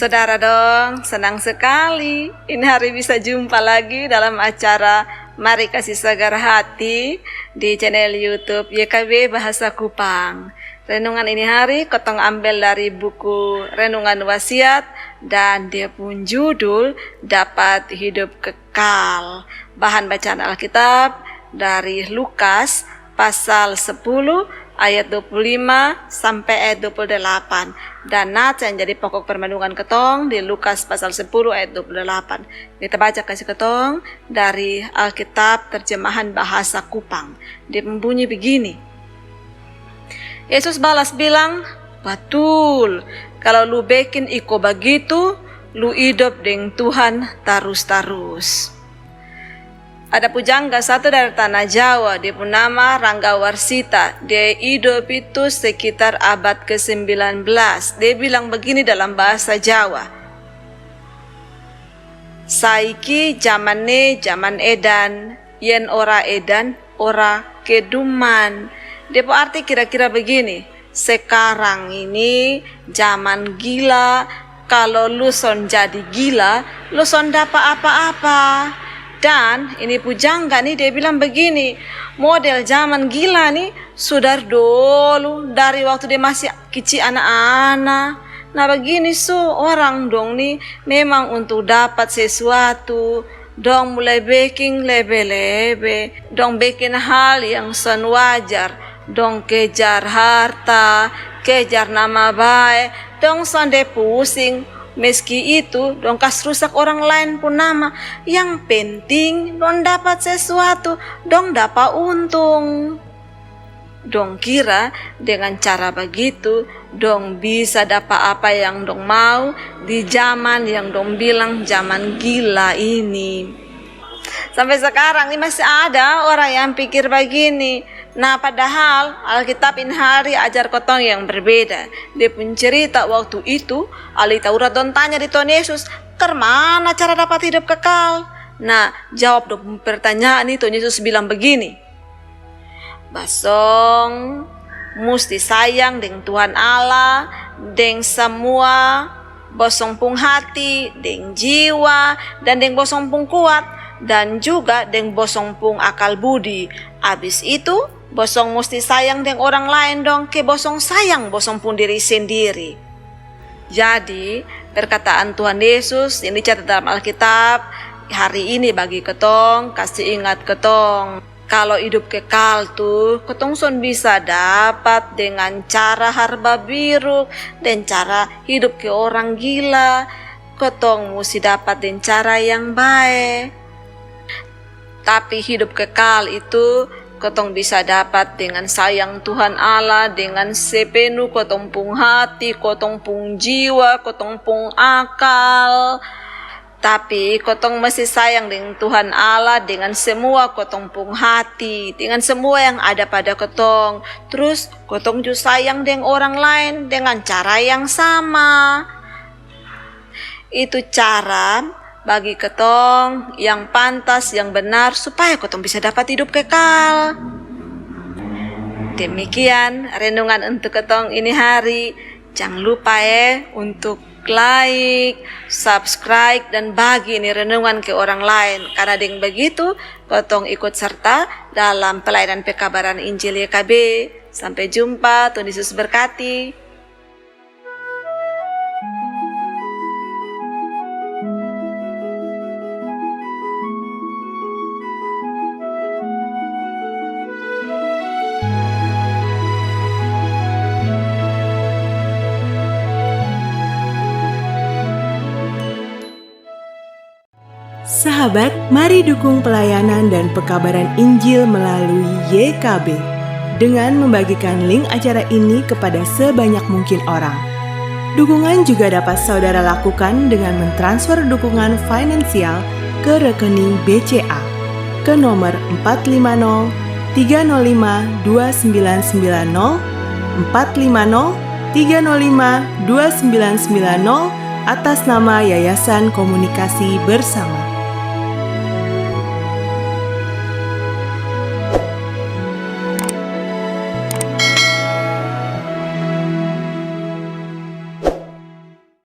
Saudara dong, senang sekali ini hari bisa jumpa lagi dalam acara Mari Kasih Segar Hati di channel YouTube YKB Bahasa Kupang. Renungan ini hari kotong ambil dari buku Renungan Wasiat dan dia pun judul Dapat Hidup Kekal. Bahan bacaan Alkitab dari Lukas pasal 10 ayat 25 sampai ayat 28. Dan nats yang jadi pokok permenungan ketong di Lukas pasal 10 ayat 28. Kita baca kasih ketong dari Alkitab terjemahan bahasa Kupang. Dia membunyi begini. Yesus balas bilang, "Betul, kalau lu bikin iko begitu, lu hidup dengan Tuhan terus-terus." Ada pujangga satu dari tanah Jawa, dia pun nama Rangga Warsita. Dia hidup itu sekitar abad ke-19. Dia bilang begini dalam bahasa Jawa. Saiki zamane zaman edan, yen ora edan, ora keduman. Dia pun arti kira-kira begini. Sekarang ini zaman gila, kalau lu son jadi gila, lu son dapat apa-apa. Dan ini pujangga nih dia bilang begini, model zaman gila nih sudah dulu dari waktu dia masih kecil anak-anak. Nah begini orang dong nih memang untuk dapat sesuatu dong mulai bikin lebe-lebe, dong bikin hal yang sen wajar, dong kejar harta, kejar nama baik, dong sonde pusing. Meski itu dong kas rusak orang lain pun nama. Yang penting dong dapat sesuatu, dong dapat untung. Dong kira dengan cara begitu dong bisa dapat apa yang dong mau di zaman yang dong bilang zaman gila ini. Sampai sekarang ini masih ada orang yang pikir begini. Nah padahal Alkitab ini hari ajar kotong yang berbeda. Dia pun cerita waktu itu ahli Taurat don tanya di Tuhan Yesus, "Kemana cara dapat hidup kekal?" Nah jawab dong pertanyaan itu, Yesus bilang begini, "Basong mesti sayang dengan Tuhan Allah, dengan semua bosong pung hati, dengan jiwa, dan dengan bosong pung kuat, dan juga dengan bosong pung akal budi. Habis itu bosong mesti sayang dengan orang lain dong, ke bosong sayang bosong pun diri sendiri." Jadi perkataan Tuhan Yesus yang dicatat dalam Alkitab hari ini bagi ketong, kasih ingat ketong, kalau hidup kekal tuh ketong son bisa dapat dengan cara harba biru dan cara hidup ke orang gila. Ketong mesti dapat dengan cara yang baik. Tapi hidup kekal itu kotong bisa dapat dengan sayang Tuhan Allah, dengan sepenuh kotong pung hati, kotong pung jiwa, kotong pung akal. Tapi kotong masih sayang dengan Tuhan Allah dengan semua kotong pung hati, dengan semua yang ada pada kotong. Terus kotong juga sayang dengan orang lain dengan cara yang sama. Itu cara bagi ketong yang pantas, yang benar, supaya ketong bisa dapat hidup kekal. Demikian renungan untuk ketong ini hari. Jangan lupa untuk like, subscribe, dan bagi ini renungan ke orang lain. Karena dengan begitu ketong ikut serta dalam pelayanan pekabaran Injil YKB. Sampai jumpa, Tuhan Yesus berkati. Sahabat, mari dukung pelayanan dan pekabaran Injil melalui YKB dengan membagikan link acara ini kepada sebanyak mungkin orang. Dukungan juga dapat saudara lakukan dengan mentransfer dukungan finansial ke rekening BCA ke nomor 450 305 2990 450 305 2990 atas nama Yayasan Komunikasi Bersama.